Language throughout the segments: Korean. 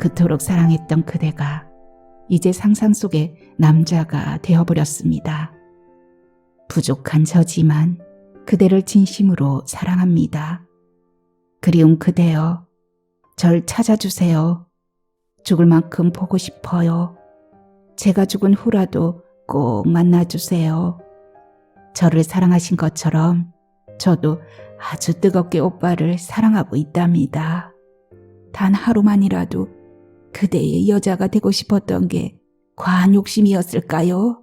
그토록 사랑했던 그대가 이제 상상 속의 남자가 되어버렸습니다. 부족한 저지만 그대를 진심으로 사랑합니다. 그리운 그대여, 절 찾아주세요. 죽을 만큼 보고 싶어요. 제가 죽은 후라도 꼭 만나주세요. 저를 사랑하신 것처럼 저도 아주 뜨겁게 오빠를 사랑하고 있답니다. 단 하루만이라도 그대의 여자가 되고 싶었던 게 과한 욕심이었을까요?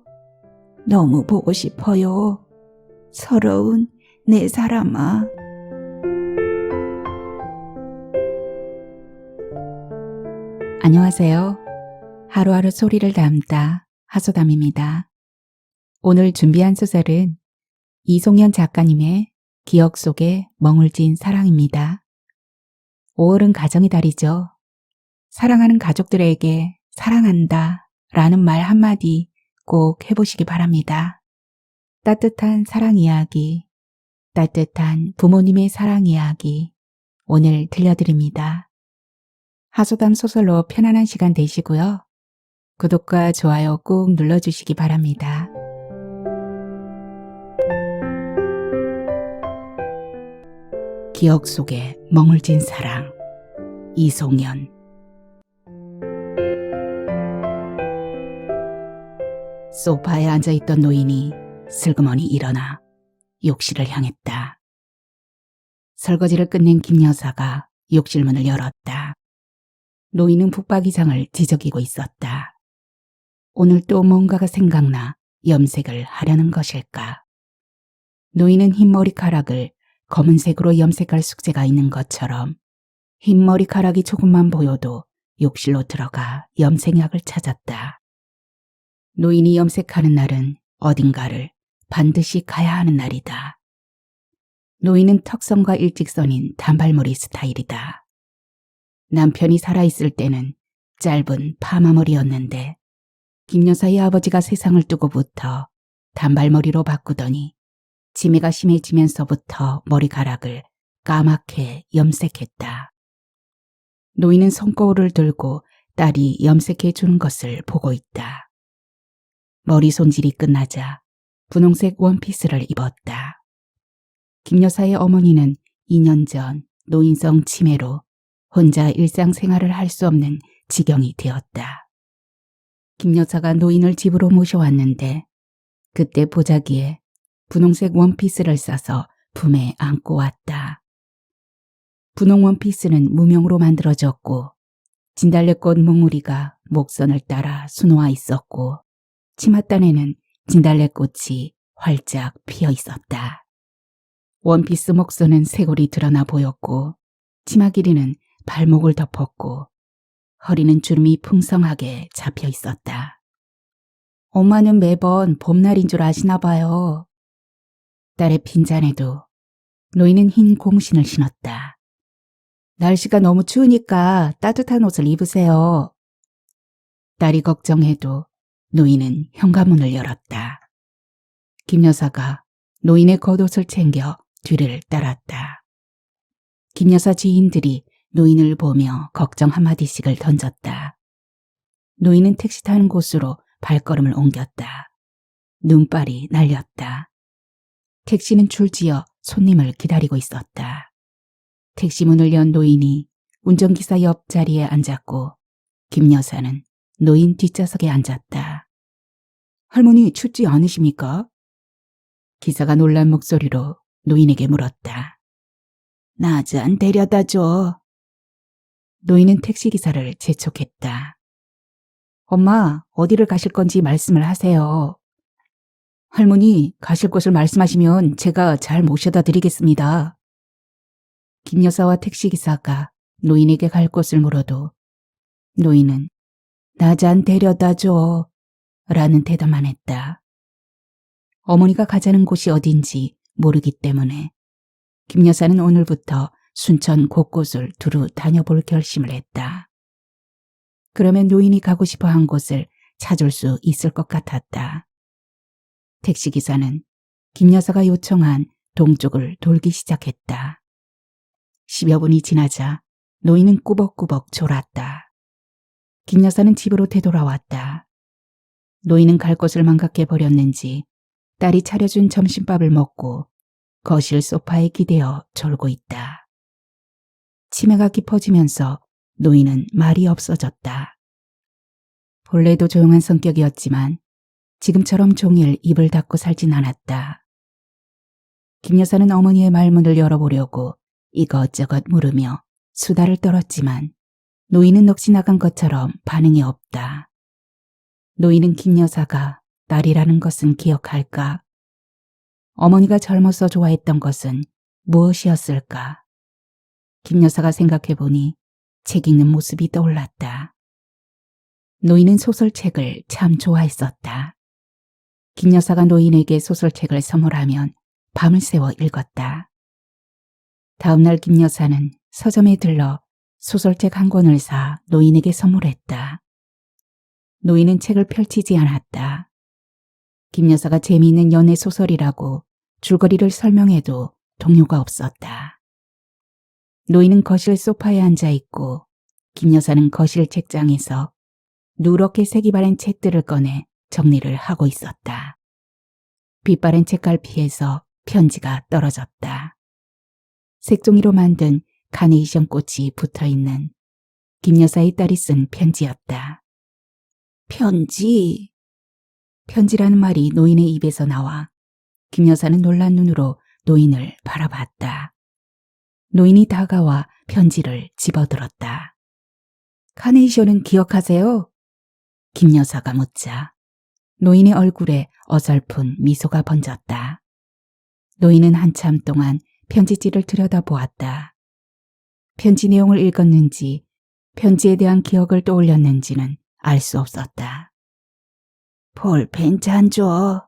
너무 보고 싶어요. 서러운 내 사람아. 안녕하세요. 하루하루 소리를 담다 하소담입니다. 오늘 준비한 소설은 이송현 작가님의 기억 속의 멍울진 사랑입니다. 5월은 가정의 달이죠. 사랑하는 가족들에게 사랑한다 라는 말 한마디 꼭 해보시기 바랍니다. 따뜻한 사랑 이야기, 따뜻한 부모님의 사랑 이야기 오늘 들려드립니다. 하소담 소설로 편안한 시간 되시고요. 구독과 좋아요 꾹 눌러주시기 바랍니다. 기억 속에 멍울진 사랑, 이송현. 소파에 앉아있던 노인이 슬그머니 일어나 욕실을 향했다. 설거지를 끝낸 김 여사가 욕실 문을 열었다. 노인은 북박이장을 뒤적이고 있었다. 오늘 또 뭔가가 생각나 염색을 하려는 것일까? 노인은 흰 머리카락을 검은색으로 염색할 숙제가 있는 것처럼 흰 머리카락이 조금만 보여도 욕실로 들어가 염색약을 찾았다. 노인이 염색하는 날은 어딘가를 반드시 가야 하는 날이다. 노인은 턱선과 일직선인 단발머리 스타일이다. 남편이 살아있을 때는 짧은 파마머리였는데 김 여사의 아버지가 세상을 두고부터 단발머리로 바꾸더니 치매가 심해지면서부터 머리카락을 까맣게 염색했다. 노인은 손거울을 들고 딸이 염색해 주는 것을 보고 있다. 머리 손질이 끝나자 분홍색 원피스를 입었다. 김 여사의 어머니는 2년 전 노인성 치매로 혼자 일상생활을 할 수 없는 지경이 되었다. 김 여사가 노인을 집으로 모셔왔는데 그때 보자기에 분홍색 원피스를 싸서 품에 안고 왔다. 분홍 원피스는 무명으로 만들어졌고 진달래꽃 몽우리가 목선을 따라 수놓아 있었고 치맛단에는 진달래꽃이 활짝 피어 있었다. 원피스 목선은 쇄골이 드러나 보였고 치마 길이는 발목을 덮었고 허리는 주름이 풍성하게 잡혀 있었다. 엄마는 매번 봄날인 줄 아시나 봐요. 딸의 빈잔에도 노인은 흰 공신을 신었다. 날씨가 너무 추우니까 따뜻한 옷을 입으세요. 딸이 걱정해도 노인은 현관문을 열었다. 김 여사가 노인의 겉옷을 챙겨 뒤를 따랐다. 김 여사 지인들이 노인을 보며 걱정 한마디씩을 던졌다. 노인은 택시 타는 곳으로 발걸음을 옮겼다. 눈발이 날렸다. 택시는 줄지어 손님을 기다리고 있었다. 택시 문을 연 노인이 운전기사 옆자리에 앉았고 김 여사는 노인 뒷좌석에 앉았다. 할머니 춥지 않으십니까? 기사가 놀란 목소리로 노인에게 물었다. 나 좀 데려다 줘. 노인은 택시기사를 재촉했다. 엄마, 어디를 가실 건지 말씀을 하세요. 할머니, 가실 곳을 말씀하시면 제가 잘 모셔다 드리겠습니다. 김 여사와 택시기사가 노인에게 갈 곳을 물어도 노인은 나 좀 데려다 줘 라는 대답만 했다. 어머니가 가자는 곳이 어딘지 모르기 때문에 김 여사는 오늘부터 순천 곳곳을 두루 다녀볼 결심을 했다. 그러면 노인이 가고 싶어 한 곳을 찾을 수 있을 것 같았다. 택시기사는 김 여사가 요청한 동쪽을 돌기 시작했다. 10여 분이 지나자 노인은 꾸벅꾸벅 졸았다. 김 여사는 집으로 되돌아왔다. 노인은 갈 곳을 망각해버렸는지 딸이 차려준 점심밥을 먹고 거실 소파에 기대어 졸고 있다. 치매가 깊어지면서 노인은 말이 없어졌다. 본래도 조용한 성격이었지만 지금처럼 종일 입을 닫고 살진 않았다. 김 여사는 어머니의 말문을 열어보려고 이것저것 물으며 수다를 떨었지만 노인은 넋이 나간 것처럼 반응이 없다. 노인은 김 여사가 딸이라는 것은 기억할까? 어머니가 젊어서 좋아했던 것은 무엇이었을까? 김 여사가 생각해보니 책 읽는 모습이 떠올랐다. 노인은 소설책을 참 좋아했었다. 김 여사가 노인에게 소설책을 선물하면 밤을 새워 읽었다. 다음날 김 여사는 서점에 들러 소설책 한 권을 사 노인에게 선물했다. 노인은 책을 펼치지 않았다. 김 여사가 재미있는 연애 소설이라고 줄거리를 설명해도 동요가 없었다. 노인은 거실 소파에 앉아있고 김 여사는 거실 책장에서 누렇게 색이 바랜 책들을 꺼내 정리를 하고 있었다. 빛바랜 책갈피에서 편지가 떨어졌다. 색종이로 만든 카네이션 꽃이 붙어있는 김 여사의 딸이 쓴 편지였다. 편지? 편지라는 말이 노인의 입에서 나와 김 여사는 놀란 눈으로 노인을 바라봤다. 노인이 다가와 편지를 집어들었다. 카네이션은 기억하세요? 김 여사가 묻자 노인의 얼굴에 어설픈 미소가 번졌다. 노인은 한참 동안 편지지를 들여다보았다. 편지 내용을 읽었는지 편지에 대한 기억을 떠올렸는지는 알 수 없었다. 볼펜 잔 줘.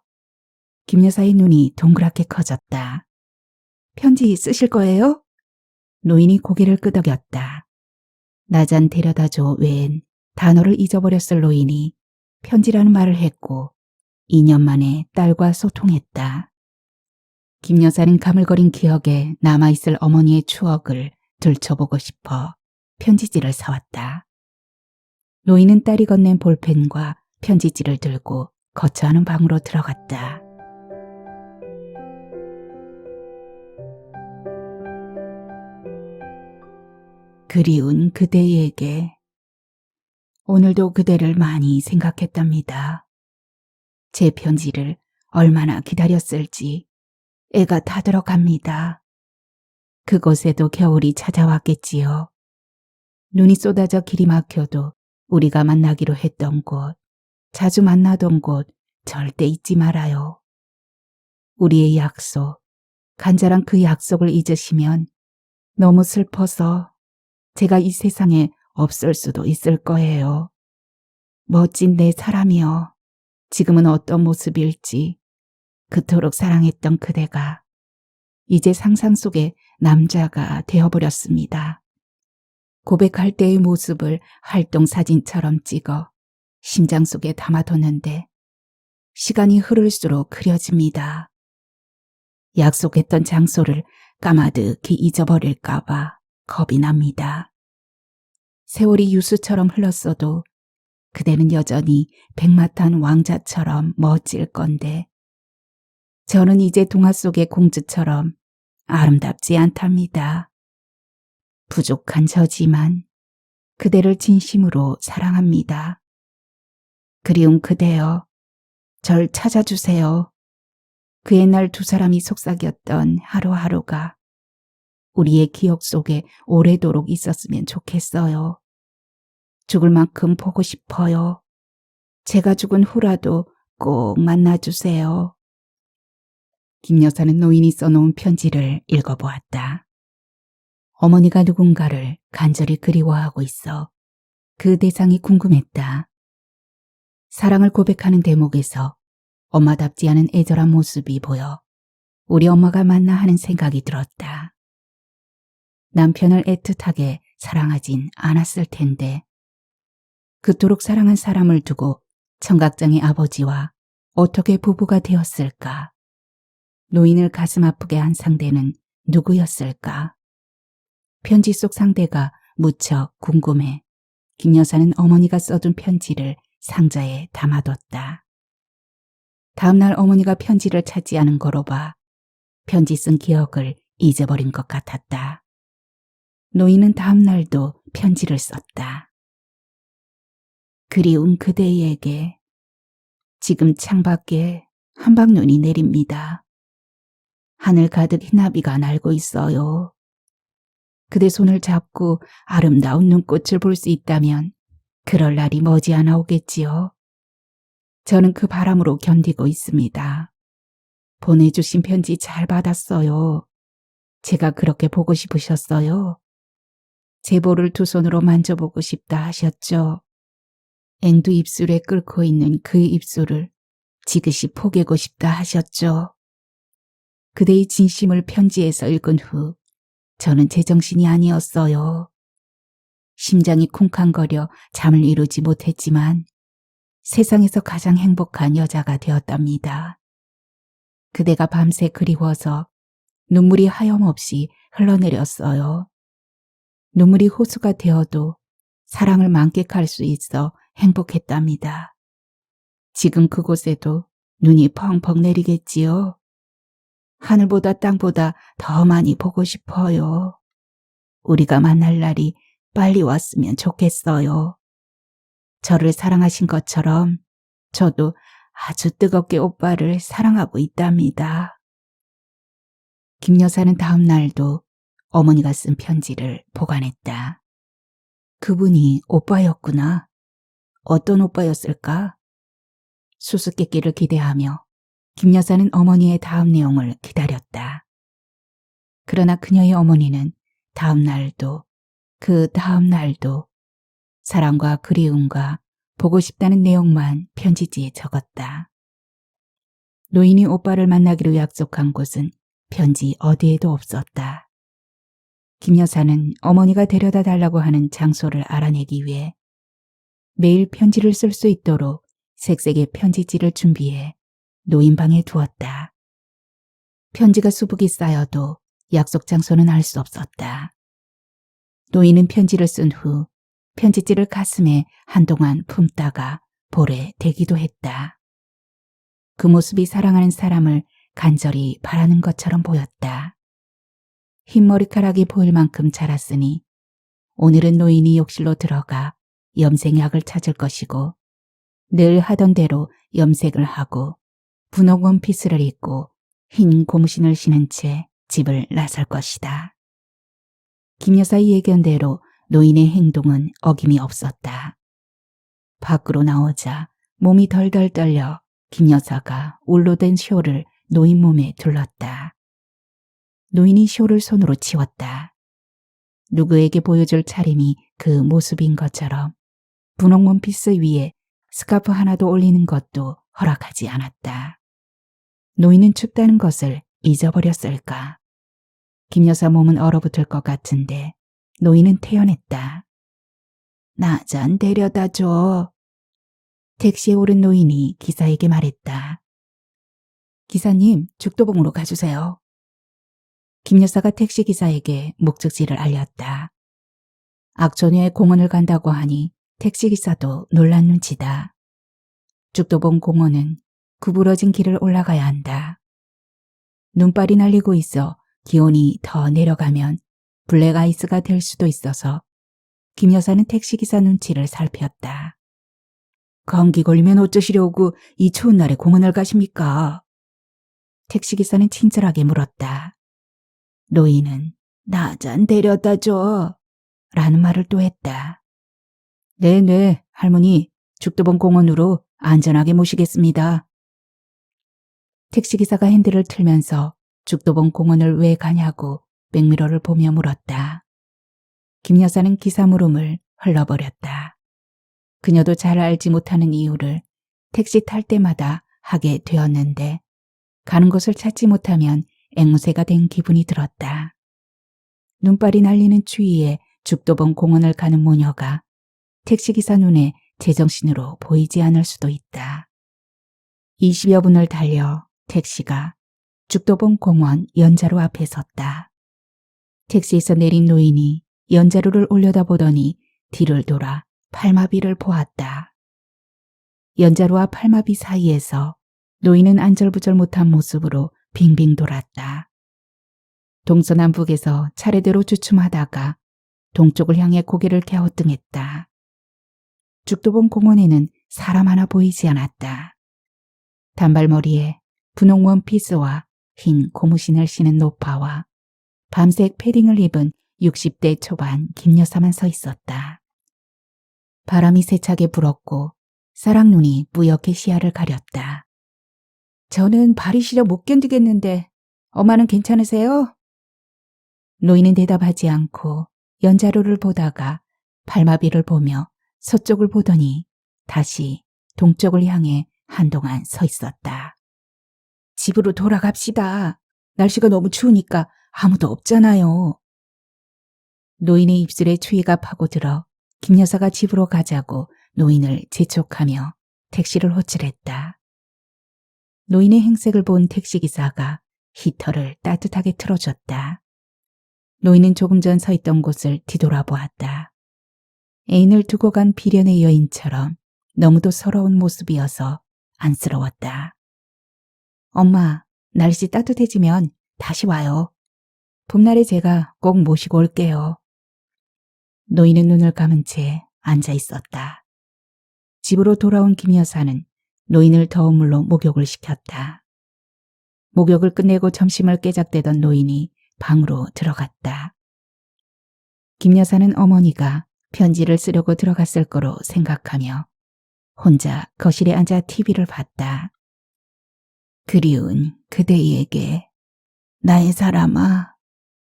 김 여사의 눈이 동그랗게 커졌다. 편지 쓰실 거예요? 노인이 고개를 끄덕였다. 나잔 데려다줘 외엔 단어를 잊어버렸을 노인이 편지라는 말을 했고 2년 만에 딸과 소통했다. 김 여사는 가물거린 기억에 남아있을 어머니의 추억을 들춰보고 싶어 편지지를 사왔다. 노인은 딸이 건넨 볼펜과 편지지를 들고 거처하는 방으로 들어갔다. 그리운 그대에게 오늘도 그대를 많이 생각했답니다. 제 편지를 얼마나 기다렸을지 애가 타들어갑니다. 그곳에도 겨울이 찾아왔겠지요. 눈이 쏟아져 길이 막혀도 우리가 만나기로 했던 곳, 자주 만나던 곳 절대 잊지 말아요. 우리의 약속, 간절한 그 약속을 잊으시면 너무 슬퍼서 제가 이 세상에 없을 수도 있을 거예요. 멋진 내 사람이여, 지금은 어떤 모습일지 그토록 사랑했던 그대가 이제 상상 속의 남자가 되어버렸습니다. 고백할 때의 모습을 활동사진처럼 찍어 심장 속에 담아뒀는데 시간이 흐를수록 그려집니다. 약속했던 장소를 까마득히 잊어버릴까봐 겁이 납니다. 세월이 유수처럼 흘렀어도 그대는 여전히 백마탄 왕자처럼 멋질 건데 저는 이제 동화 속의 공주처럼 아름답지 않답니다. 부족한 저지만 그대를 진심으로 사랑합니다. 그리운 그대여, 절 찾아주세요. 그 옛날 두 사람이 속삭였던 하루하루가 우리의 기억 속에 오래도록 있었으면 좋겠어요. 죽을 만큼 보고 싶어요. 제가 죽은 후라도 꼭 만나주세요. 김 여사는 노인이 써놓은 편지를 읽어보았다. 어머니가 누군가를 간절히 그리워하고 있어 그 대상이 궁금했다. 사랑을 고백하는 대목에서 엄마답지 않은 애절한 모습이 보여 우리 엄마가 맞나 하는 생각이 들었다. 남편을 애틋하게 사랑하진 않았을 텐데 그토록 사랑한 사람을 두고 청각장애 아버지와 어떻게 부부가 되었을까? 노인을 가슴 아프게 한 상대는 누구였을까? 편지 속 상대가 무척 궁금해 김 여사는 어머니가 써둔 편지를 상자에 담아뒀다. 다음날 어머니가 편지를 찾지 않은 거로 봐 편지 쓴 기억을 잊어버린 것 같았다. 노인은 다음날도 편지를 썼다. 그리운 그대에게 지금 창밖에 한방눈이 내립니다. 하늘 가득 흰아비가 날고 있어요. 그대 손을 잡고 아름다운 눈꽃을 볼 수 있다면 그럴 날이 머지않아 오겠지요. 저는 그 바람으로 견디고 있습니다. 보내주신 편지 잘 받았어요. 제가 그렇게 보고 싶으셨어요. 제보를 두 손으로 만져보고 싶다 하셨죠. 앵두 입술에 끓고 있는 그 입술을 지그시 포개고 싶다 하셨죠. 그대의 진심을 편지에서 읽은 후 저는 제정신이 아니었어요. 심장이 쿵쾅거려 잠을 이루지 못했지만 세상에서 가장 행복한 여자가 되었답니다. 그대가 밤새 그리워서 눈물이 하염없이 흘러내렸어요. 눈물이 호수가 되어도 사랑을 만끽할 수 있어 행복했답니다. 지금 그곳에도 눈이 펑펑 내리겠지요. 하늘보다 땅보다 더 많이 보고 싶어요. 우리가 만날 날이 빨리 왔으면 좋겠어요. 저를 사랑하신 것처럼 저도 아주 뜨겁게 오빠를 사랑하고 있답니다. 김 여사는 다음 날도 어머니가 쓴 편지를 보관했다. 그분이 오빠였구나. 어떤 오빠였을까? 수수께끼를 기대하며 김 여사는 어머니의 다음 내용을 기다렸다. 그러나 그녀의 어머니는 다음 날도 그 다음 날도 사랑과 그리움과 보고 싶다는 내용만 편지지에 적었다. 노인이 오빠를 만나기로 약속한 곳은 편지 어디에도 없었다. 김 여사는 어머니가 데려다 달라고 하는 장소를 알아내기 위해 매일 편지를 쓸 수 있도록 색색의 편지지를 준비해 노인 방에 두었다. 편지가 수북이 쌓여도 약속 장소는 알 수 없었다. 노인은 편지를 쓴 후 편지지를 가슴에 한동안 품다가 볼에 대기도 했다. 그 모습이 사랑하는 사람을 간절히 바라는 것처럼 보였다. 흰 머리카락이 보일 만큼 자랐으니 오늘은 노인이 욕실로 들어가 염색약을 찾을 것이고 늘 하던 대로 염색을 하고 분홍 원피스를 입고 흰 고무신을 신은 채 집을 나설 것이다. 김 여사의 예견대로 노인의 행동은 어김이 없었다. 밖으로 나오자 몸이 덜덜 떨려 김 여사가 울로 된 쇼를 노인 몸에 둘렀다. 노인이 쇼를 손으로 치웠다. 누구에게 보여줄 차림이 그 모습인 것처럼 분홍 원피스 위에 스카프 하나도 올리는 것도 허락하지 않았다. 노인은 춥다는 것을 잊어버렸을까? 김 여사 몸은 얼어붙을 것 같은데 노인은 태연했다. 나 좀 데려다 줘. 택시에 오른 노인이 기사에게 말했다. 기사님, 죽도봉으로 가주세요. 김 여사가 택시기사에게 목적지를 알렸다. 악촌의 공원을 간다고 하니 택시기사도 놀란 눈치다. 죽도봉 공원은 구부러진 길을 올라가야 한다. 눈발이 날리고 있어 기온이 더 내려가면 블랙아이스가 될 수도 있어서 김 여사는 택시기사 눈치를 살폈다. 감기 걸리면 어쩌시려고 이 추운 날에 공원을 가십니까? 택시기사는 친절하게 물었다. 노인은 나 좀 데려다 줘 라는 말을 또 했다. 네네, 할머니, 죽도봉 공원으로 안전하게 모시겠습니다. 택시기사가 핸들을 틀면서 죽도봉 공원을 왜 가냐고 백미러를 보며 물었다. 김 여사는 기사 물음을 흘러버렸다. 그녀도 잘 알지 못하는 이유를 택시 탈 때마다 하게 되었는데 가는 곳을 찾지 못하면 앵무새가 된 기분이 들었다. 눈발이 날리는 추위에 죽도봉 공원을 가는 모녀가 택시기사 눈에 제정신으로 보이지 않을 수도 있다. 20여 분을 달려 택시가 죽도봉 공원 연자로 앞에 섰다. 택시에서 내린 노인이 연자루를 올려다보더니 뒤를 돌아 팔마비를 보았다. 연자루와 팔마비 사이에서 노인은 안절부절 못한 모습으로 빙빙 돌았다. 동서남북에서 차례대로 주춤하다가 동쪽을 향해 고개를 갸우뚱했다. 죽도본 공원에는 사람 하나 보이지 않았다. 단발머리에 분홍 원피스와 흰 고무신을 신은 노파와 밤색 패딩을 입은 60대 초반 김여사만 서 있었다. 바람이 세차게 불었고 쌀락눈이 뿌옇게 시야를 가렸다. 저는 발이 시려 못 견디겠는데 엄마는 괜찮으세요? 노인은 대답하지 않고 연자루를 보다가 팔마비를 보며 서쪽을 보더니 다시 동쪽을 향해 한동안 서 있었다. 집으로 돌아갑시다. 날씨가 너무 추우니까 아무도 없잖아요. 노인의 입술에 추위가 파고들어 김여사가 집으로 가자고 노인을 재촉하며 택시를 호출했다. 노인의 행색을 본 택시기사가 히터를 따뜻하게 틀어줬다. 노인은 조금 전 서 있던 곳을 뒤돌아보았다. 애인을 두고 간 비련의 여인처럼 너무도 서러운 모습이어서 안쓰러웠다. 엄마, 날씨 따뜻해지면 다시 와요. 봄날에 제가 꼭 모시고 올게요. 노인은 눈을 감은 채 앉아 있었다. 집으로 돌아온 김 여사는 노인을 더운 물로 목욕을 시켰다. 목욕을 끝내고 점심을 깨작대던 노인이 방으로 들어갔다. 김 여사는 어머니가 편지를 쓰려고 들어갔을 거로 생각하며 혼자 거실에 앉아 TV를 봤다. 그리운 그대에게 나의 사람아,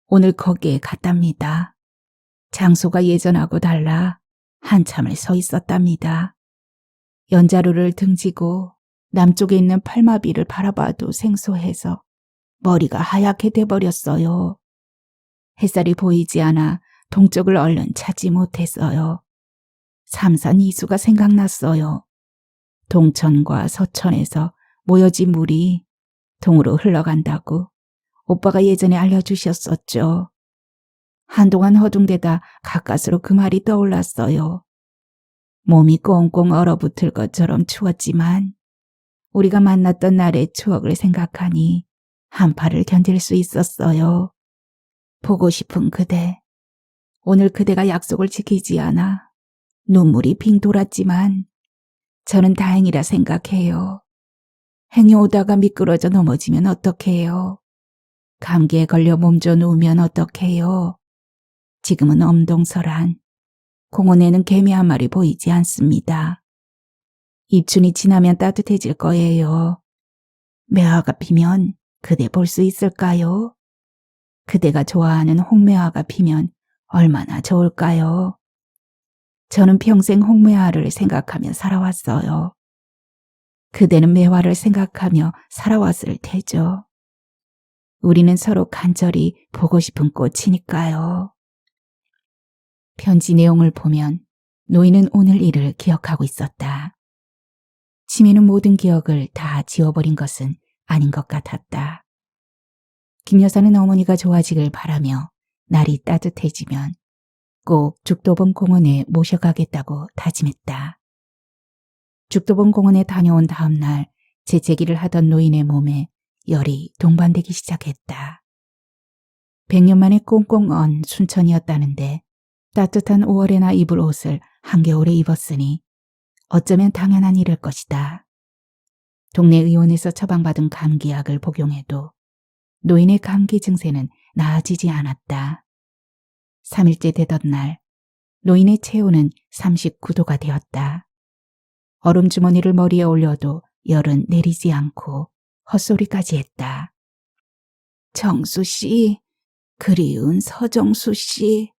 오늘 거기에 갔답니다. 장소가 예전하고 달라 한참을 서 있었답니다. 연자루를 등지고 남쪽에 있는 팔마비를 바라봐도 생소해서 머리가 하얗게 돼버렸어요. 햇살이 보이지 않아 동쪽을 얼른 찾지 못했어요. 삼산 이수가 생각났어요. 동천과 서천에서 모여진 물이 동으로 흘러간다고 오빠가 예전에 알려주셨었죠. 한동안 허둥대다 가까스로 그 말이 떠올랐어요. 몸이 꽁꽁 얼어붙을 것처럼 추웠지만 우리가 만났던 날의 추억을 생각하니 한파를 견딜 수 있었어요. 보고 싶은 그대. 오늘 그대가 약속을 지키지 않아 눈물이 빙 돌았지만 저는 다행이라 생각해요. 행여 오다가 미끄러져 넘어지면 어떡해요? 감기에 걸려 몸져 누우면 어떡해요? 지금은 엄동설한 공원에는 개미 한 마리 보이지 않습니다. 입춘이 지나면 따뜻해질 거예요. 매화가 피면 그대 볼 수 있을까요? 그대가 좋아하는 홍매화가 피면 얼마나 좋을까요? 저는 평생 홍매화를 생각하며 살아왔어요. 그대는 매화를 생각하며 살아왔을 테죠. 우리는 서로 간절히 보고 싶은 꽃이니까요. 편지 내용을 보면 노인은 오늘 일을 기억하고 있었다. 치매는 모든 기억을 다 지워버린 것은 아닌 것 같았다. 김 여사는 어머니가 좋아지길 바라며 날이 따뜻해지면 꼭 죽도본 공원에 모셔가겠다고 다짐했다. 죽도본 공원에 다녀온 다음 날 재채기를 하던 노인의 몸에 열이 동반되기 시작했다. 100년 만에 꽁꽁 언 순천이었다는데 따뜻한 5월에나 입을 옷을 한겨울에 입었으니 어쩌면 당연한 일일 것이다. 동네 의원에서 처방받은 감기약을 복용해도 노인의 감기 증세는 나아지지 않았다. 3일째 되던 날 노인의 체온은 39도가 되었다. 얼음 주머니를 머리에 올려도 열은 내리지 않고 헛소리까지 했다. 정수 씨, 그리운 서정수 씨,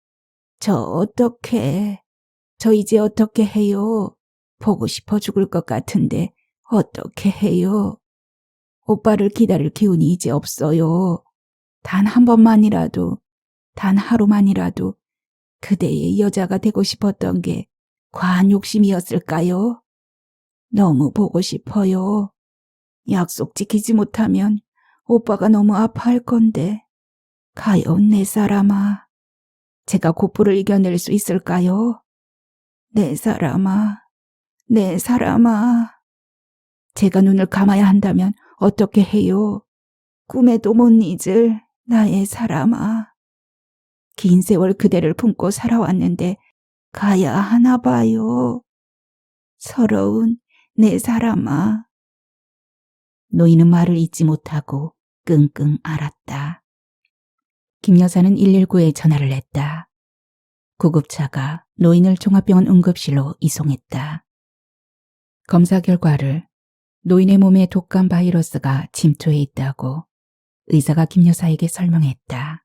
저 이제 어떻게 해요? 보고 싶어 죽을 것 같은데 어떻게 해요? 오빠를 기다릴 기운이 이제 없어요. 단 한 번만이라도, 단 하루만이라도 그대의 여자가 되고 싶었던 게 과한 욕심이었을까요? 너무 보고 싶어요. 약속 지키지 못하면 오빠가 너무 아파할 건데. 가요, 내 사람아. 제가 고프를 이겨낼 수 있을까요? 내 사람아, 내 사람아. 제가 눈을 감아야 한다면 어떻게 해요? 꿈에도 못 잊을 나의 사람아. 긴 세월 그대를 품고 살아왔는데 가야 하나 봐요. 서러운 내 사람아. 노인은 말을 잇지 못하고 끙끙 앓았다. 김 여사는 119에 전화를 했다. 구급차가 노인을 종합병원 응급실로 이송했다. 검사 결과를 노인의 몸에 독감 바이러스가 침투해 있다고 의사가 김 여사에게 설명했다.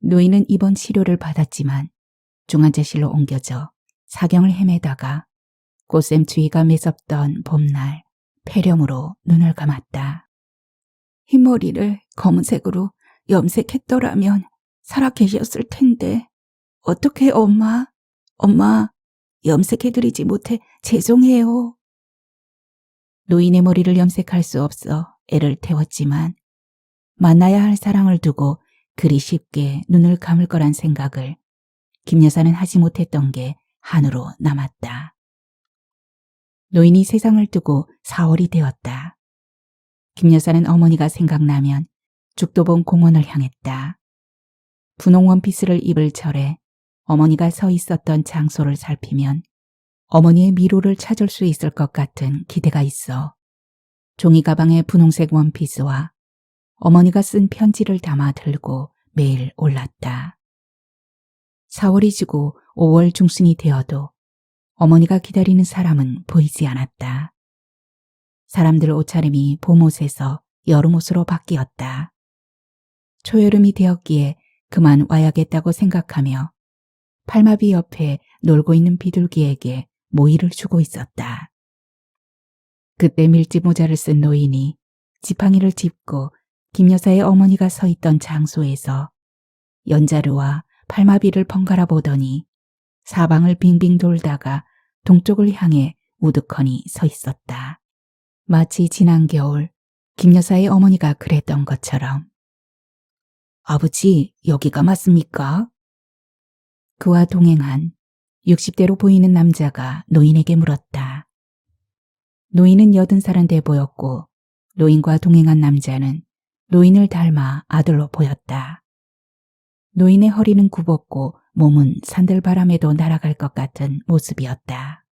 노인은 입원 치료를 받았지만 중환자실로 옮겨져 사경을 헤매다가 꽃샘추위가 매섭던 봄날 폐렴으로 눈을 감았다. 흰머리를 검은색으로 염색했더라면 살아 계셨을 텐데. 어떡해 엄마? 엄마, 염색해드리지 못해 죄송해요. 노인의 머리를 염색할 수 없어 애를 태웠지만 만나야 할 사랑을 두고 그리 쉽게 눈을 감을 거란 생각을 김 여사는 하지 못했던 게 한으로 남았다. 노인이 세상을 뜨고 4월이 되었다. 김 여사는 어머니가 생각나면 죽도봉 공원을 향했다. 분홍 원피스를 입을 절에 어머니가 서 있었던 장소를 살피면 어머니의 미로를 찾을 수 있을 것 같은 기대가 있어 종이 가방에 분홍색 원피스와 어머니가 쓴 편지를 담아 들고 매일 올랐다. 4월이 지고 5월 중순이 되어도 어머니가 기다리는 사람은 보이지 않았다. 사람들 옷차림이 봄옷에서 여름옷으로 바뀌었다. 초여름이 되었기에 그만 와야겠다고 생각하며 팔마비 옆에 놀고 있는 비둘기에게 모이를 주고 있었다. 그때 밀짚 모자를 쓴 노인이 지팡이를 짚고 김 여사의 어머니가 서 있던 장소에서 연자루와 팔마비를 번갈아 보더니 사방을 빙빙 돌다가 동쪽을 향해 우두커니 서 있었다. 마치 지난 겨울 김 여사의 어머니가 그랬던 것처럼. 아버지, 여기가 맞습니까? 그와 동행한 60대로 보이는 남자가 노인에게 물었다. 노인은 80살은 돼 보였고 노인과 동행한 남자는 노인을 닮아 아들로 보였다. 노인의 허리는 굽었고 몸은 산들바람에도 날아갈 것 같은 모습이었다.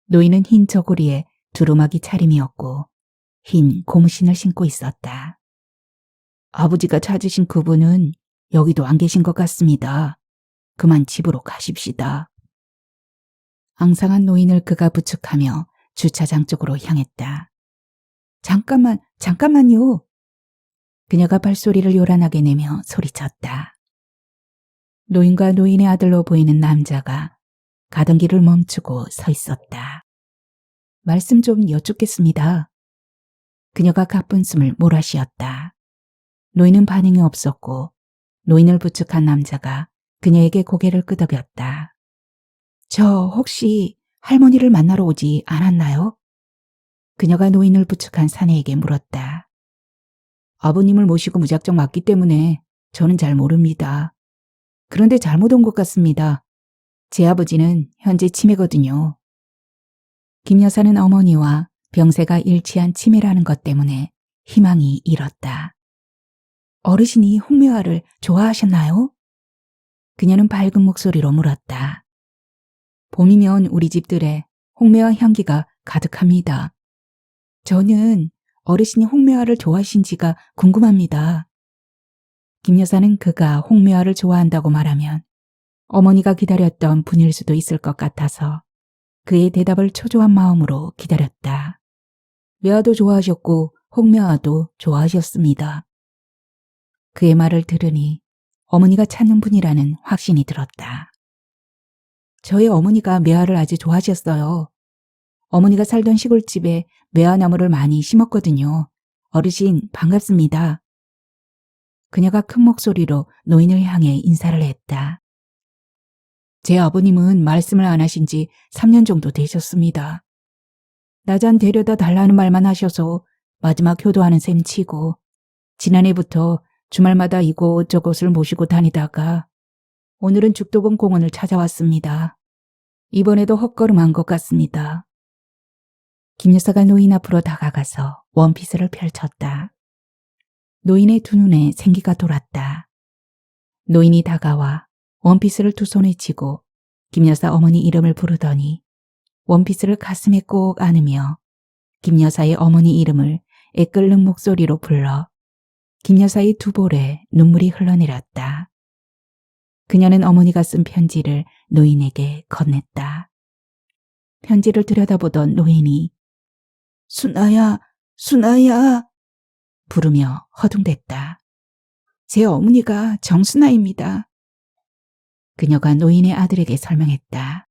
노인은 흰 저고리에 두루마기 차림이었고 흰 고무신을 신고 있었다. 아버지가 찾으신 그분은 여기도 안 계신 것 같습니다. 그만 집으로 가십시다. 앙상한 노인을 그가 부축하며 주차장 쪽으로 향했다. 잠깐만요. 그녀가 발소리를 요란하게 내며 소리쳤다. 노인과 노인의 아들로 보이는 남자가 가던 길을 멈추고 서 있었다. 말씀 좀 여쭙겠습니다. 그녀가 가쁜 숨을 몰아쉬었다. 노인은 반응이 없었고 노인을 부축한 남자가 그녀에게 고개를 끄덕였다. 저 혹시 할머니를 만나러 오지 않았나요? 그녀가 노인을 부축한 사내에게 물었다. 아버님을 모시고 무작정 왔기 때문에 저는 잘 모릅니다. 그런데 잘못 온 것 같습니다. 제 아버지는 현재 치매거든요. 김 여사는 어머니와 병세가 일치한 치매라는 것 때문에 희망이 잃었다. 어르신이 홍매화를 좋아하셨나요? 그녀는 밝은 목소리로 물었다. 봄이면 우리 집들에 홍매화 향기가 가득합니다. 저는 어르신이 홍매화를 좋아하신지가 궁금합니다. 김 여사는 그가 홍매화를 좋아한다고 말하면 어머니가 기다렸던 분일 수도 있을 것 같아서 그의 대답을 초조한 마음으로 기다렸다. 매화도 좋아하셨고 홍매화도 좋아하셨습니다. 그의 말을 들으니 어머니가 찾는 분이라는 확신이 들었다. 저희 어머니가 매화를 아주 좋아하셨어요. 어머니가 살던 시골집에 매화나무를 많이 심었거든요. 어르신 반갑습니다. 그녀가 큰 목소리로 노인을 향해 인사를 했다. 제 아버님은 말씀을 안 하신 지 3년 정도 되셨습니다. 나잔 데려다 달라는 말만 하셔서 마지막 효도하는 셈 치고 지난해부터 주말마다 이곳저곳을 모시고 다니다가 오늘은 죽도봉 공원을 찾아왔습니다. 이번에도 헛걸음한 것 같습니다. 김 여사가 노인 앞으로 다가가서 원피스를 펼쳤다. 노인의 두 눈에 생기가 돌았다. 노인이 다가와 원피스를 두 손에 쥐고 김 여사 어머니 이름을 부르더니 원피스를 가슴에 꼭 안으며 김 여사의 어머니 이름을 애끓는 목소리로 불러 김 여사의 두 볼에 눈물이 흘러내렸다. 그녀는 어머니가 쓴 편지를 노인에게 건넸다. 편지를 들여다보던 노인이 순아야, 순아야 부르며 허둥댔다. 제 어머니가 정순아입니다. 그녀가 노인의 아들에게 설명했다.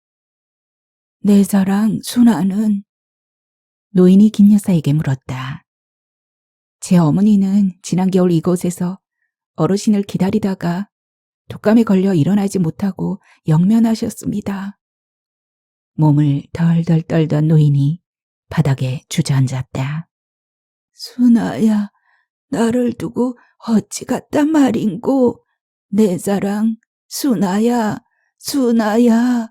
내 사랑 순아는 노인이 김 여사에게 물었다. 제 어머니는 지난 겨울 이곳에서 어르신을 기다리다가 독감에 걸려 일어나지 못하고 영면하셨습니다. 몸을 덜덜 떨던 노인이 바닥에 주저앉았다. 순아야, 나를 두고 어찌 갔단 말인고. 내 사랑 순아야, 순아야.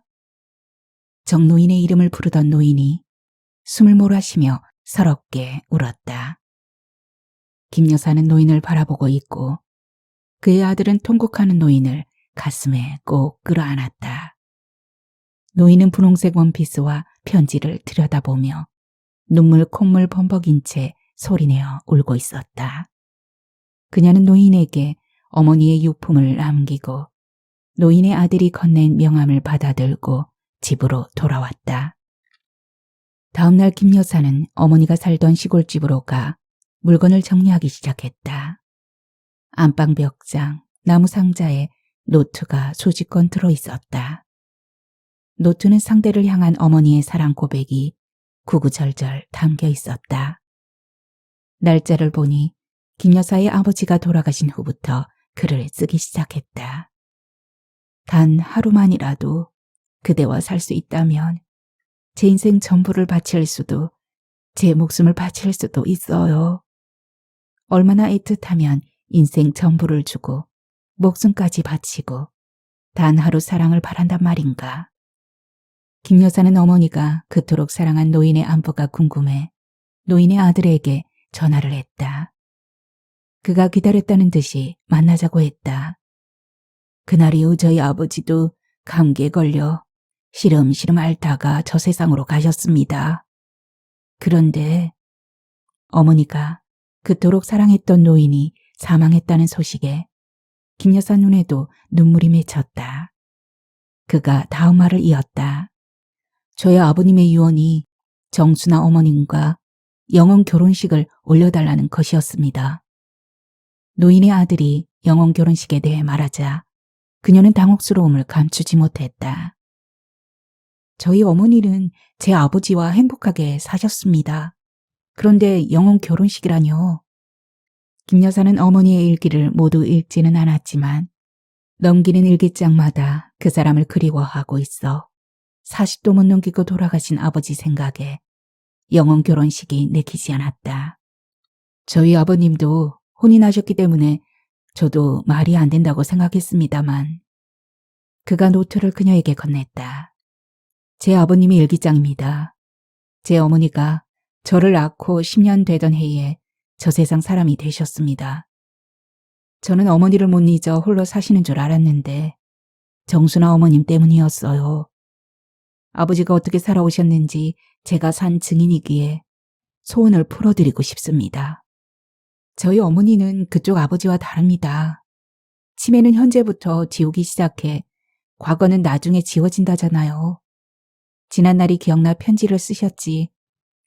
정노인의 이름을 부르던 노인이 숨을 몰아쉬며 서럽게 울었다. 김 여사는 노인을 바라보고 있고 그의 아들은 통곡하는 노인을 가슴에 꼭 끌어안았다. 노인은 분홍색 원피스와 편지를 들여다보며 눈물 콧물 범벅인 채 소리내어 울고 있었다. 그녀는 노인에게 어머니의 유품을 남기고 노인의 아들이 건넨 명함을 받아들고 집으로 돌아왔다. 다음 날 김 여사는 어머니가 살던 시골집으로 가 물건을 정리하기 시작했다. 안방 벽장, 나무 상자에 노트가 수십 건 들어있었다. 노트는 상대를 향한 어머니의 사랑 고백이 구구절절 담겨 있었다. 날짜를 보니 김 여사의 아버지가 돌아가신 후부터 글을 쓰기 시작했다. 단 하루만이라도 그대와 살 수 있다면 제 인생 전부를 바칠 수도 제 목숨을 바칠 수도 있어요. 얼마나 애틋하면 인생 전부를 주고 목숨까지 바치고 단 하루 사랑을 바란단 말인가. 김 여사는 어머니가 그토록 사랑한 노인의 안부가 궁금해 노인의 아들에게 전화를 했다. 그가 기다렸다는 듯이 만나자고 했다. 그날 이후 저희 아버지도 감기에 걸려 시름시름 앓다가 저 세상으로 가셨습니다. 그런데 어머니가 그토록 사랑했던 노인이 사망했다는 소식에 김 여사 눈에도 눈물이 맺혔다. 그가 다음 말을 이었다. 저희 아버님의 유언이 정순아 어머님과 영혼 결혼식을 올려달라는 것이었습니다. 노인의 아들이 영혼 결혼식에 대해 말하자 그녀는 당혹스러움을 감추지 못했다. 저희 어머니는 제 아버지와 행복하게 사셨습니다. 그런데 영혼 결혼식이라뇨. 김 여사는 어머니의 일기를 모두 읽지는 않았지만 넘기는 일기장마다 그 사람을 그리워하고 있어 40도 못 넘기고 돌아가신 아버지 생각에 영혼 결혼식이 내키지 않았다. 저희 아버님도 혼인하셨기 때문에 저도 말이 안 된다고 생각했습니다만 그가 노트를 그녀에게 건넸다. 제 아버님의 일기장입니다. 제 어머니가 저를 낳고 10년 되던 해에 저 세상 사람이 되셨습니다. 저는 어머니를 못 잊어 홀로 사시는 줄 알았는데 정순아 어머님 때문이었어요. 아버지가 어떻게 살아오셨는지 제가 산 증인이기에 소원을 풀어드리고 싶습니다. 저희 어머니는 그쪽 아버지와 다릅니다. 치매는 현재부터 지우기 시작해 과거는 나중에 지워진다잖아요. 지난날이 기억나 편지를 쓰셨지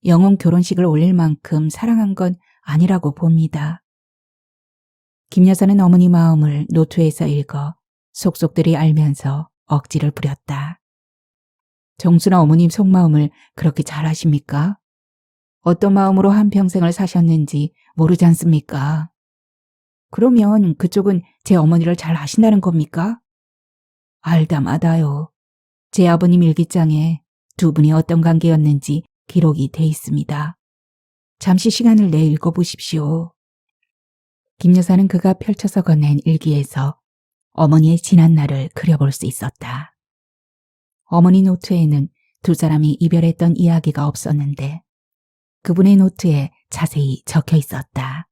영혼 결혼식을 올릴 만큼 사랑한 건 아니라고 봅니다. 김 여사는 어머니 마음을 노트에서 읽어 속속들이 알면서 억지를 부렸다. 정순아 어머님 속마음을 그렇게 잘 아십니까? 어떤 마음으로 한평생을 사셨는지 모르지 않습니까? 그러면 그쪽은 제 어머니를 잘 아신다는 겁니까? 알다 마다요. 제 아버님 일기장에 두 분이 어떤 관계였는지 기록이 돼 있습니다. 잠시 시간을 내 읽어보십시오. 김 여사는 그가 펼쳐서 건넨 일기에서 어머니의 지난 날을 그려볼 수 있었다. 어머니 노트에는 두 사람이 이별했던 이야기가 없었는데 그분의 노트에 자세히 적혀 있었다.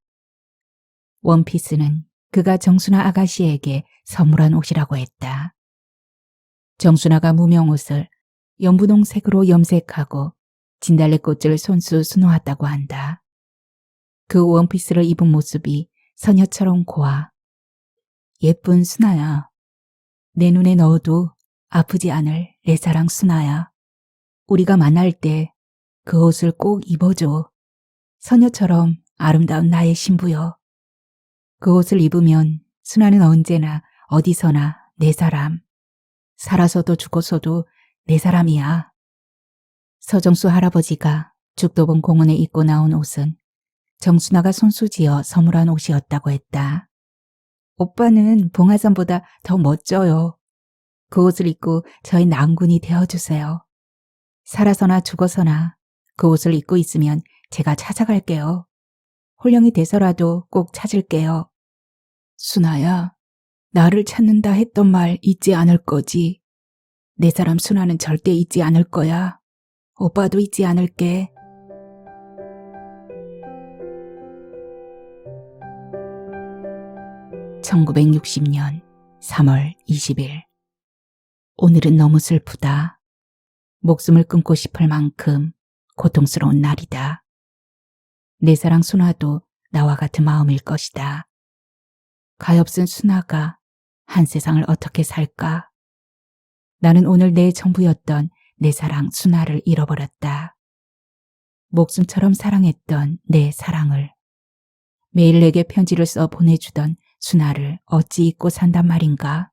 원피스는 그가 정순아 아가씨에게 선물한 옷이라고 했다. 정순아가 무명 옷을 연분홍색으로 염색하고 진달래꽃을 손수 수놓았다고 한다. 그 원피스를 입은 모습이 서녀처럼 고와. 예쁜 순아야. 내 눈에 넣어도 아프지 않을 내 사랑 순아야. 우리가 만날 때 그 옷을 꼭 입어줘. 서녀처럼 아름다운 나의 신부여. 그 옷을 입으면 순아는 언제나 어디서나 내 사람. 살아서도 죽어서도 내 사람이야. 서정수 할아버지가 죽도본 공원에 입고 나온 옷은 정순아가 손수지어 선물한 옷이었다고 했다. 오빠는 봉화산보다 더 멋져요. 그 옷을 입고 저의 낭군이 되어주세요. 살아서나 죽어서나 그 옷을 입고 있으면 제가 찾아갈게요. 홀령이 돼서라도 꼭 찾을게요. 순아야, 나를 찾는다 했던 말 잊지 않을 거지. 내 사람 순아는 절대 잊지 않을 거야. 오빠도 잊지 않을게. (1960년 3월 20일) 오늘은 너무 슬프다. 목숨을 끊고 싶을 만큼 고통스러운 날이다. 내 사랑 순아도 나와 같은 마음일 것이다. 가엾은 순아가 한 세상을 어떻게 살까? 나는 오늘 내 전부였던 내 사랑 순아를 잃어버렸다. 목숨처럼 사랑했던 내 사랑을, 매일 내게 편지를 써 보내주던 순아를 어찌 잊고 산단 말인가?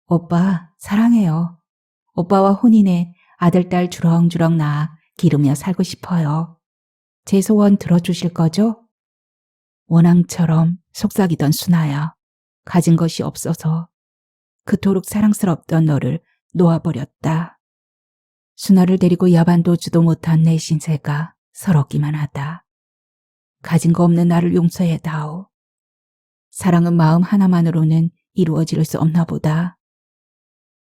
오빠, 사랑해요. 오빠와 혼인해 아들, 딸 주렁주렁 낳아 기르며 살고 싶어요. 제 소원 들어주실 거죠? 원앙처럼 속삭이던 순아야. 가진 것이 없어서 그토록 사랑스럽던 너를 놓아버렸다. 순아를 데리고 야반도주도 못한 내 신세가 서럽기만 하다. 가진 거 없는 나를 용서해 다오. 사랑은 마음 하나만으로는 이루어질 수 없나 보다.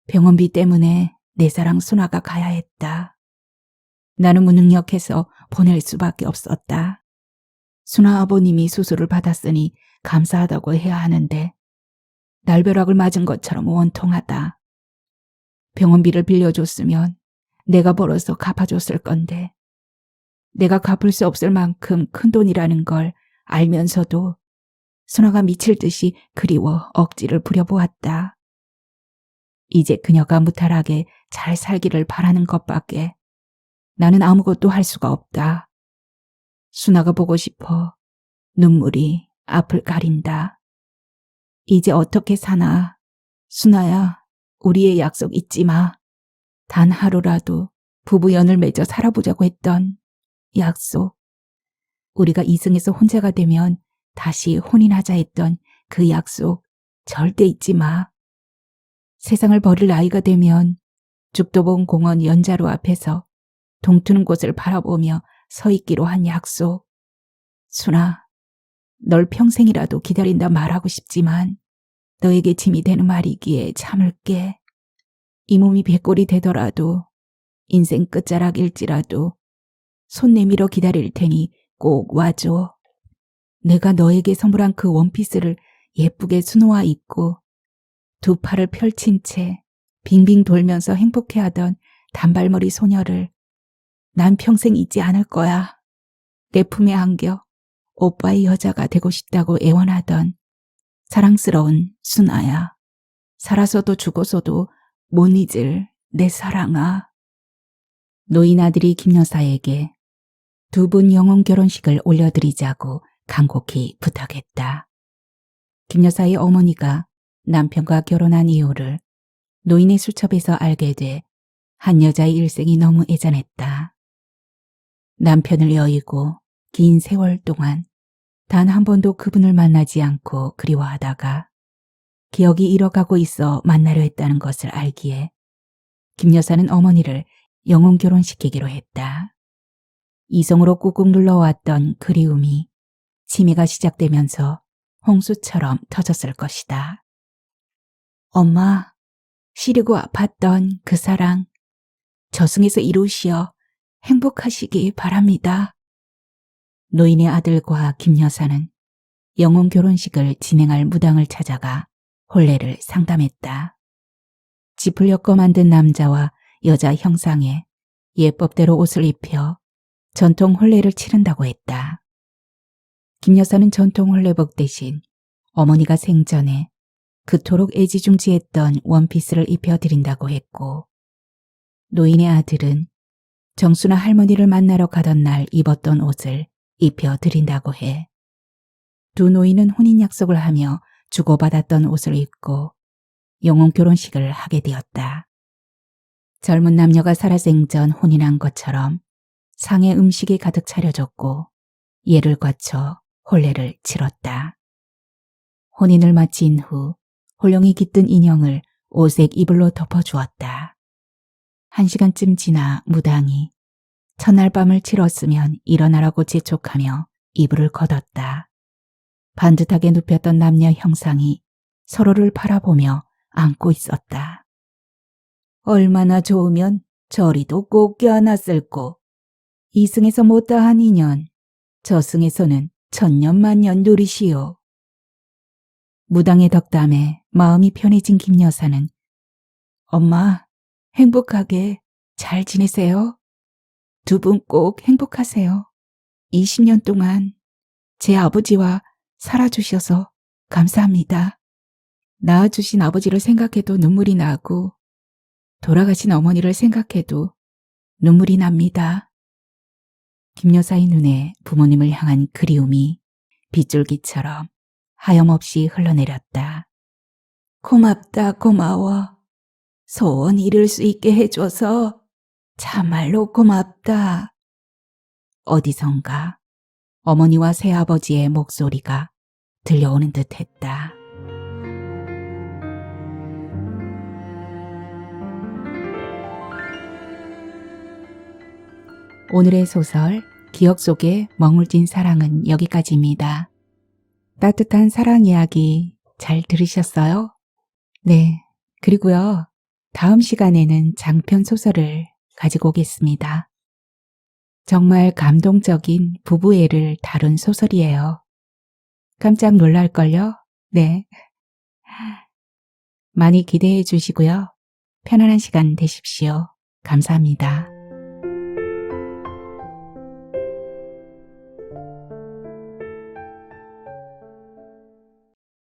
병원비 때문에 내 사랑 순아가 가야 했다. 나는 무능력해서 보낼 수밖에 없었다. 순아 아버님이 수술을 받았으니 감사하다고 해야 하는데 날벼락을 맞은 것처럼 원통하다. 병원비를 빌려줬으면 내가 벌어서 갚아줬을 건데 내가 갚을 수 없을 만큼 큰 돈이라는 걸 알면서도 순아가 미칠 듯이 그리워 억지를 부려보았다. 이제 그녀가 무탈하게 잘 살기를 바라는 것밖에 나는 아무것도 할 수가 없다. 순아가 보고 싶어 눈물이 앞을 가린다. 이제 어떻게 사나. 순아야, 우리의 약속 잊지 마. 단 하루라도 부부연을 맺어 살아보자고 했던 약속. 우리가 이승에서 혼자가 되면 다시 혼인하자 했던 그 약속 절대 잊지 마. 세상을 버릴 나이가 되면 죽도본 공원 연자로 앞에서 동트는 곳을 바라보며 서 있기로 한 약속. 순아, 널 평생이라도 기다린다 말하고 싶지만 너에게 짐이 되는 말이기에 참을게. 이 몸이 백골이 되더라도 인생 끝자락일지라도 손 내밀어 기다릴 테니 꼭 와줘. 내가 너에게 선물한 그 원피스를 예쁘게 수놓아 입고 두 팔을 펼친 채 빙빙 돌면서 행복해하던 단발머리 소녀를 난 평생 잊지 않을 거야. 내 품에 안겨 오빠의 여자가 되고 싶다고 애원하던 사랑스러운 순아야. 살아서도 죽어서도 못 잊을 내 사랑아. 노인 아들이 김 여사에게 두 분 영혼 결혼식을 올려드리자고 간곡히 부탁했다. 김 여사의 어머니가 남편과 결혼한 이유를 노인의 수첩에서 알게 돼 한 여자의 일생이 너무 애잔했다. 남편을 여의고 긴 세월 동안 단 한 번도 그분을 만나지 않고 그리워하다가 기억이 잃어가고 있어 만나려 했다는 것을 알기에 김 여사는 어머니를 영혼 결혼시키기로 했다. 이성으로 꾹꾹 눌러왔던 그리움이 치매가 시작되면서 홍수처럼 터졌을 것이다. 엄마, 시리고 아팠던 그 사랑, 저승에서 이루시어 행복하시기 바랍니다. 노인의 아들과 김 여사는 영혼 결혼식을 진행할 무당을 찾아가 혼례를 상담했다. 짚을 엮어 만든 남자와 여자 형상에 예법대로 옷을 입혀 전통 혼례를 치른다고 했다. 김 여사는 전통 혼례복 대신 어머니가 생전에 그토록 애지중지했던 원피스를 입혀드린다고 했고, 노인의 아들은 정수나 할머니를 만나러 가던 날 입었던 옷을 입혀드린다고 해. 두 노인은 혼인 약속을 하며 주고받았던 옷을 입고 영혼 결혼식을 하게 되었다. 젊은 남녀가 살아생전 혼인한 것처럼 상에 음식이 가득 차려졌고 예를 거쳐 혼례를 치렀다. 혼인을 마친 후 홀령이 깃든 인형을 오색 이불로 덮어주었다. 1시간쯤 지나 무당이 첫날 밤을 치렀으면 일어나라고 재촉하며 이불을 걷었다. 반듯하게 눕혔던 남녀 형상이 서로를 바라보며 안고 있었다. 얼마나 좋으면 저리도 꼭 껴안았을꼬. 이승에서 못다한 인연, 저승에서는 천년만년 누리시오. 무당의 덕담에 마음이 편해진 김 여사는 엄마, 행복하게 잘 지내세요. 두 분 꼭 행복하세요. 20년 동안 제 아버지와 살아주셔서 감사합니다. 낳아주신 아버지를 생각해도 눈물이 나고 돌아가신 어머니를 생각해도 눈물이 납니다. 김 여사의 눈에 부모님을 향한 그리움이 빗줄기처럼 하염없이 흘러내렸다. 고맙다, 고마워. 소원 이룰 수 있게 해줘서 참말로 고맙다. 어디선가 어머니와 새아버지의 목소리가 들려오는 듯했다. 오늘의 소설 기억 속에 머물진 사랑은 여기까지입니다. 따뜻한 사랑 이야기 잘 들으셨어요? 네, 그리고요. 다음 시간에는 장편 소설을 가지고 오겠습니다. 정말 감동적인 부부애를 다룬 소설이에요. 깜짝 놀랄걸요? 네. 많이 기대해 주시고요. 편안한 시간 되십시오. 감사합니다.